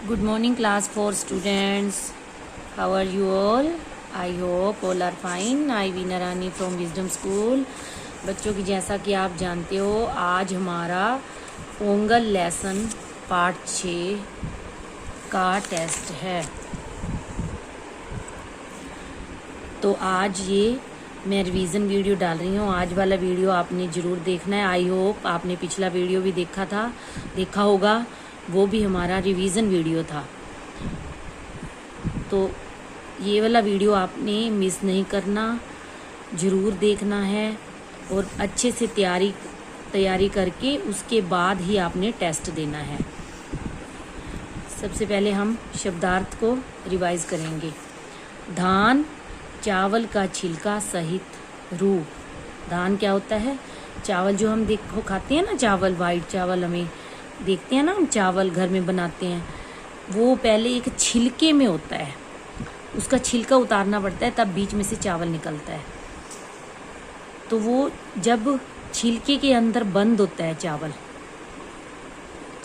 Good morning, class 4 students. How are you all? I hope all are fine. I Veena Rani from Wisdom School. बच्चों की जैसा कि आप जानते हो आज हमारा पोंगल लेसन पार्ट 6 का टेस्ट है। तो आज ये मैं रिवीजन वीडियो डाल रही हूँ। आज वाला वीडियो आपने ज़रूर देखना है। आई होप आपने पिछला वीडियो भी देखा होगा, वो भी हमारा रिवीजन वीडियो था। तो ये वाला वीडियो आपने मिस नहीं करना, ज़रूर देखना है और अच्छे से तैयारी करके उसके बाद ही आपने टेस्ट देना है। सबसे पहले हम शब्दार्थ को रिवाइज करेंगे। धान चावल का छिलका सहित रूप। धान क्या होता है? चावल जो हम देखो खाते हैं ना, चावल वाइट चावल हमें देखते हैं ना, हम चावल घर में बनाते हैं, वो पहले एक छिलके में होता है, उसका छिलका उतारना पड़ता है, तब बीच में से चावल निकलता है। तो वो जब छिलके के अंदर बंद होता है चावल,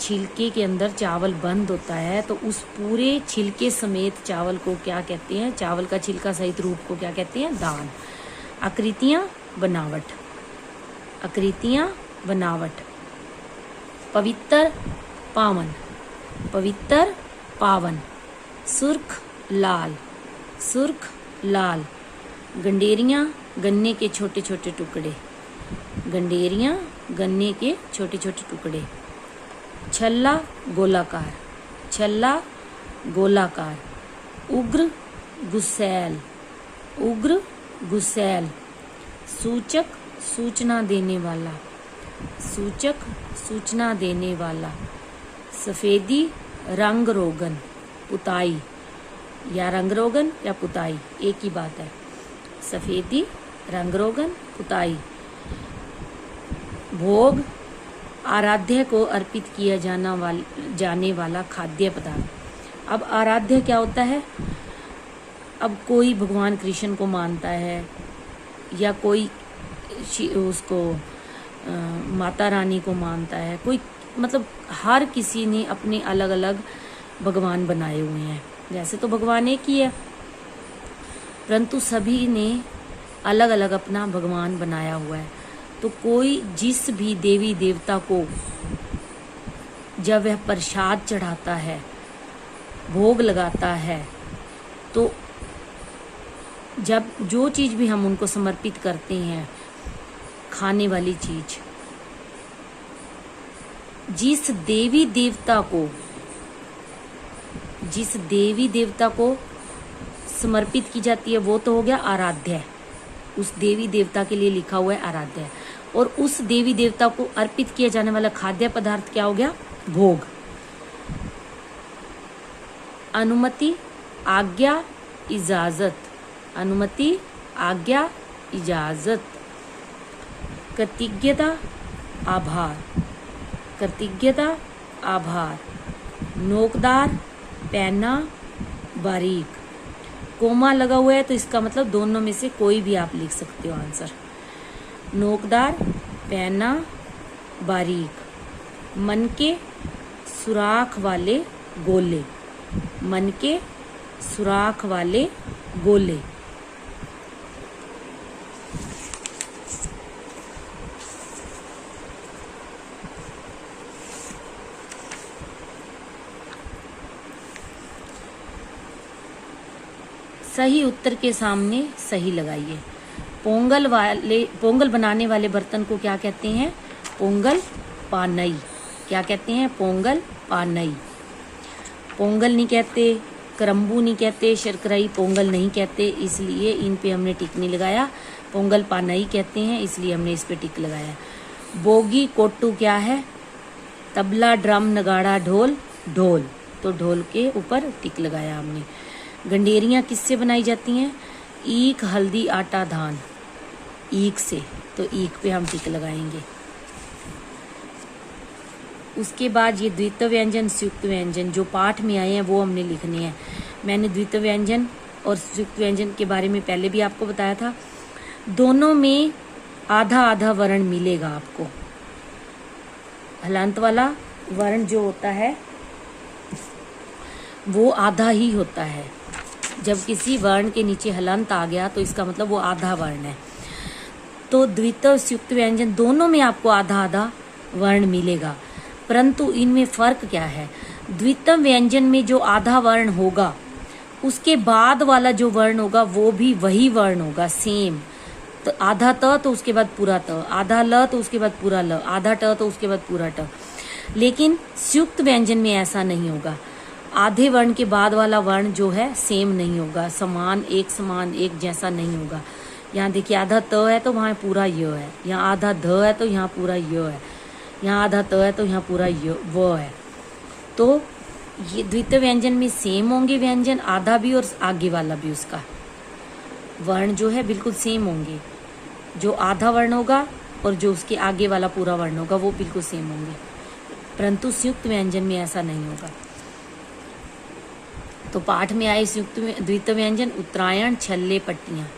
छिलके के अंदर चावल बंद होता है, तो उस पूरे छिलके समेत चावल को क्या कहते हैं? चावल का छिलका सहित रूप को क्या कहते हैं? दान। आकृतियां बनावट, आकृतियां बनावट। पवित्र पावन, पवित्र पावन। सुर्ख लाल, सुर्ख लाल। गंडेरियां गन्ने के छोटे छोटे टुकड़े, गंडेरियां गन्ने के छोटे छोटे टुकड़े। छल्ला गोलाकार, छल्ला गोलाकार। उग्र गुस्सैल, उग्र गुस्सैल। सूचक सूचना देने वाला, सूचक सूचना देने वाला। सफेदी रंग रोगन, पुताई, या रंग रोगन या पुताई एक ही बात है। सफेदी रंग रोगन पुताई। भोग आराध्य को अर्पित किया जाने वाला खाद्य पदार्थ। अब आराध्य क्या होता है? अब कोई भगवान कृष्ण को मानता है या कोई उसको माता रानी को मानता है, कोई मतलब हर किसी ने अपने अलग अलग भगवान बनाए हुए हैं। वैसे तो भगवान एक ही है, परंतु सभी ने अलग अलग अपना भगवान बनाया हुआ है। तो कोई जिस भी देवी देवता को जब वह प्रसाद चढ़ाता है, भोग लगाता है, तो जब जो चीज़ भी हम उनको समर्पित करते हैं, खाने वाली चीज, जिस देवी देवता को समर्पित की जाती है, वो तो हो गया आराध्य। उस देवी देवता के लिए लिखा हुआ है आराध्य। और उस देवी देवता को अर्पित किया जाने वाला खाद्य पदार्थ क्या हो गया? भोग। अनुमति आज्ञा इजाजत, अनुमति आज्ञा इजाजत। कृतज्ञता आभार, कृतज्ञता आभार। नोकदार पैना बारीक। कोमा लगा हुआ है तो इसका मतलब दोनों में से कोई भी आप लिख सकते हो आंसर। नोकदार पैना बारीक। मन के सुराख वाले गोले, मन के सुराख वाले गोले। सही उत्तर के सामने सही लगाइए। पोंगल बनाने वाले बर्तन को क्या कहते हैं? पोंगल पानई। क्या कहते हैं? पोंगल पानई। पोंगल नहीं कहते, करम्बू नहीं कहते, शर्कराई पोंगल नहीं कहते, इसलिए इन पे हमने टिक नहीं लगाया। पोंगल पानई कहते हैं, इसलिए हमने इस पे टिक लगाया। बोगी कोट्टू क्या है? तबला ड्रम नगाड़ा ढोल, ढोल, तो ढोल के ऊपर टिक लगाया हमने। गंडेरियां किससे बनाई जाती हैं? ईख हल्दी आटा धान, ईख से, तो ईख पे हम टिक लगाएंगे। उसके बाद ये द्वितीय व्यंजन संयुक्त व्यंजन जो पाठ में आए हैं वो हमने लिखने हैं। मैंने द्वितीय व्यंजन और संयुक्त व्यंजन के बारे में पहले भी आपको बताया था। दोनों में आधा आधा वर्ण मिलेगा आपको। हलांत वाला वर्ण जो होता है वो आधा ही होता है। जब किसी वर्ण के नीचे हलंत आ गया तो इसका मतलब वो आधा वर्ण है। तो द्वित्व संयुक्त व्यंजन दोनों में आपको आधा आधा वर्ण मिलेगा, परंतु इनमें फर्क क्या है। द्वित्व व्यंजन में जो आधा वर्ण होगा उसके बाद वाला जो वर्ण होगा वो भी वही वर्ण होगा, सेम। तो आधा त तो उसके बाद पूरा त, आधा ल तो उसके बाद पूरा ल, आधा ट तो उसके बाद पूरा ट। लेकिन संयुक्त व्यंजन में ऐसा नहीं होगा। आधे वर्ण के बाद वाला वर्ण जो है सेम नहीं होगा, समान एक जैसा नहीं होगा। यहाँ देखिए आधा त है तो वहाँ पूरा य है, यहाँ आधा ध है तो यहाँ पूरा य है, यहाँ आधा त है तो यहाँ पूरा य व है। तो ये द्वितीय व्यंजन में सेम होंगे व्यंजन, आधा भी और आगे वाला भी, उसका वर्ण जो है बिल्कुल सेम होंगे। जो आधा वर्ण होगा और जो उसके आगे वाला पूरा वर्ण होगा वो बिल्कुल सेम होंगे, परंतु संयुक्त व्यंजन में ऐसा नहीं होगा। तो पाठ में आए संयुक्त द्वितीय व्यंजन उत्तरायण, छल्ले, पट्टियाँ।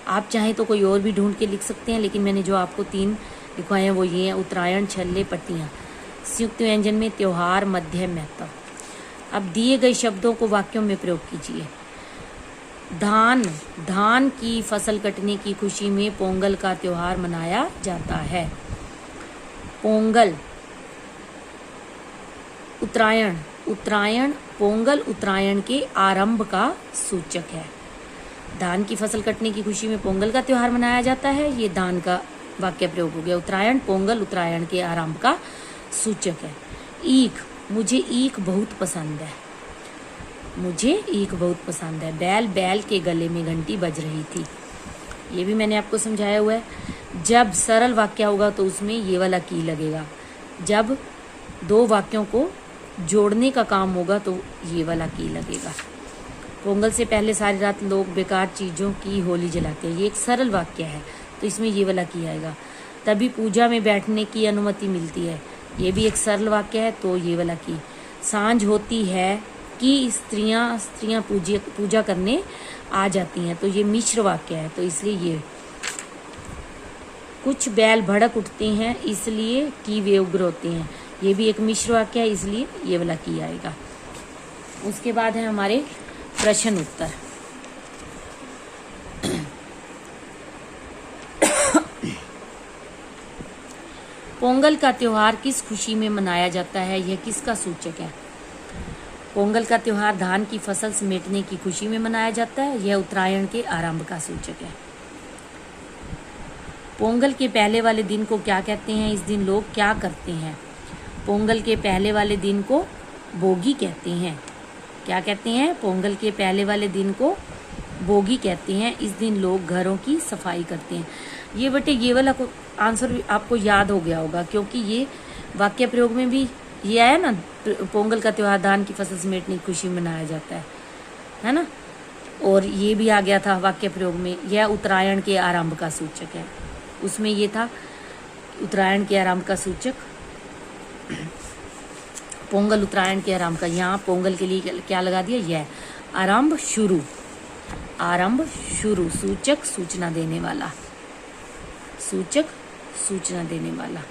आप चाहें तो कोई और भी ढूंढ के लिख सकते हैं, लेकिन मैंने जो आपको 3 लिखवाए हैं वो ये हैं, उत्तरायण, छल्ले, पट्टियाँ। संयुक्त व्यंजन में त्योहार, मध्यम, महत्व। अब दिए गए शब्दों को वाक्यों में प्रयोग कीजिए। धान की फसल कटने की खुशी में पोंगल का त्योहार मनाया जाता है। पोंगल। उत्तरायण पोंगल उत्तरायण के आरंभ का सूचक है। धान की फसल कटने की खुशी में पोंगल का त्योहार मनाया जाता है, ये धान का वाक्य प्रयोग हो गया। उत्तरायण पोंगल उत्तरायण के आरंभ का सूचक है। ईख, मुझे ईख बहुत पसंद है। मुझे ईख बहुत पसंद है। बैल के गले में घंटी बज रही थी, ये भी मैंने आपको समझाया हुआ है। जब सरल वाक्य होगा तो उसमें ये वाला की लगेगा, जब 2 वाक्यों को जोड़ने का काम होगा तो ये वाला की लगेगा। पोंगल से पहले सारी रात लोग बेकार चीज़ों की होली जलाते हैं, ये एक सरल वाक्य है तो इसमें ये वाला की आएगा। तभी पूजा में बैठने की अनुमति मिलती है, ये भी एक सरल वाक्य है तो ये वाला की। सांझ होती है कि स्त्रियां पूजा करने आ जाती हैं, तो ये मिश्र वाक्य है तो इसलिए ये। कुछ बैल भड़क उठते हैं इसलिए कि वे उग्र होते हैं, ये भी एक मिश्र वाक्य है इसलिए ये वाला की आएगा। उसके बाद है हमारे प्रश्न उत्तर। पोंगल का त्योहार किस खुशी में मनाया जाता है, यह किसका सूचक है। पोंगल का त्योहार धान की फसल समेटने की खुशी में मनाया जाता है, यह उत्तरायण के आरंभ का सूचक है। पोंगल के पहले वाले दिन को क्या कहते हैं, इस दिन लोग क्या करते हैं। पोंगल के पहले वाले दिन को बोगी कहते हैं। क्या कहते हैं, पोंगल के पहले वाले दिन को बोगी कहते हैं। इस दिन लोग घरों की सफाई करते हैं। ये बेटे ये वाला को आंसर भी आपको याद हो गया होगा, क्योंकि ये वाक्य प्रयोग में भी ये आया ना, पोंगल का त्योहार धान की फसल समेटने की खुशी में मनाया जाता है ना। और ये भी आ गया था वाक्य प्रयोग में, यह उत्तरायण के आरंभ का सूचक है, उसमें ये था उत्तरायण के आरंभ का सूचक। पोंगल उत्तरायण के आरंभ का, यहाँ पोंगल के लिए क्या लगा दिया, यह आरंभ शुरू, आरंभ शुरू, सूचक सूचना देने वाला, सूचक सूचना देने वाला।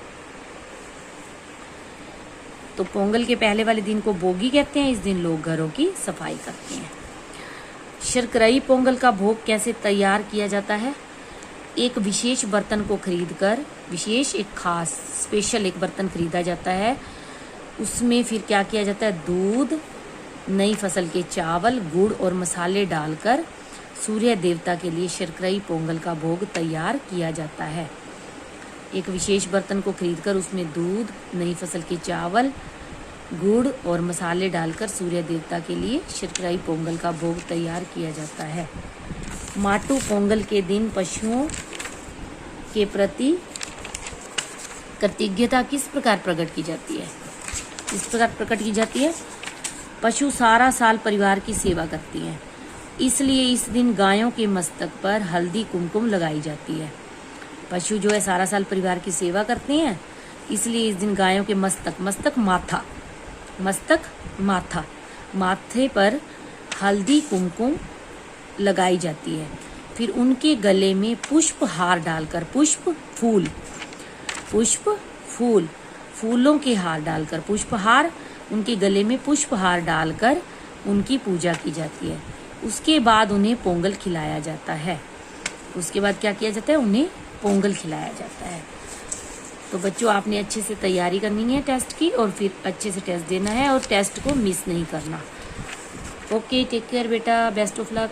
तो पोंगल के पहले वाले दिन को बोगी कहते हैं, इस दिन लोग घरों की सफाई करते हैं। शर्कराई पोंगल का भोग कैसे तैयार किया जाता है। एक विशेष बर्तन को खरीदकर, विशेष एक खास स्पेशल एक बर्तन खरीदा जाता है, उसमें फिर क्या किया जाता है, दूध, नई फसल के चावल, गुड़ और मसाले डालकर सूर्य देवता के लिए शर्कराई पोंगल का भोग तैयार किया जाता है। एक विशेष बर्तन को खरीदकर उसमें दूध, नई फसल के चावल, गुड़ और मसाले डालकर सूर्य देवता के लिए शर्कराई पोंगल का भोग तैयार किया जाता है। माटू पोंगल के दिन पशुओं के प्रति कृतज्ञता किस प्रकार प्रकट की जाती है। इस प्रकार प्रकट की जाती है, पशु सारा साल परिवार की सेवा करती हैं, इसलिए इस दिन गायों के मस्तक पर हल्दी कुमकुम लगाई जाती है। पशु जो है सारा साल परिवार की सेवा करते हैं, इसलिए इस दिन गायों के मस्तक माथा, माथे पर हल्दी कुमकुम लगाई जाती है। फिर उनके गले में पुष्प हार डालकर, फूलों के हार डालकर, पुष्प हार, उनके गले में पुष्प हार डालकर उनकी पूजा की जाती है। उसके बाद उन्हें पोंगल खिलाया जाता है। उसके बाद क्या किया जाता है, उन्हें पोंगल खिलाया जाता है। तो बच्चों आपने अच्छे से तैयारी करनी है टेस्ट की, और फिर अच्छे से टेस्ट देना है और टेस्ट को मिस नहीं करना। ओके, टेक केयर बेटा, बेस्ट ऑफ लक।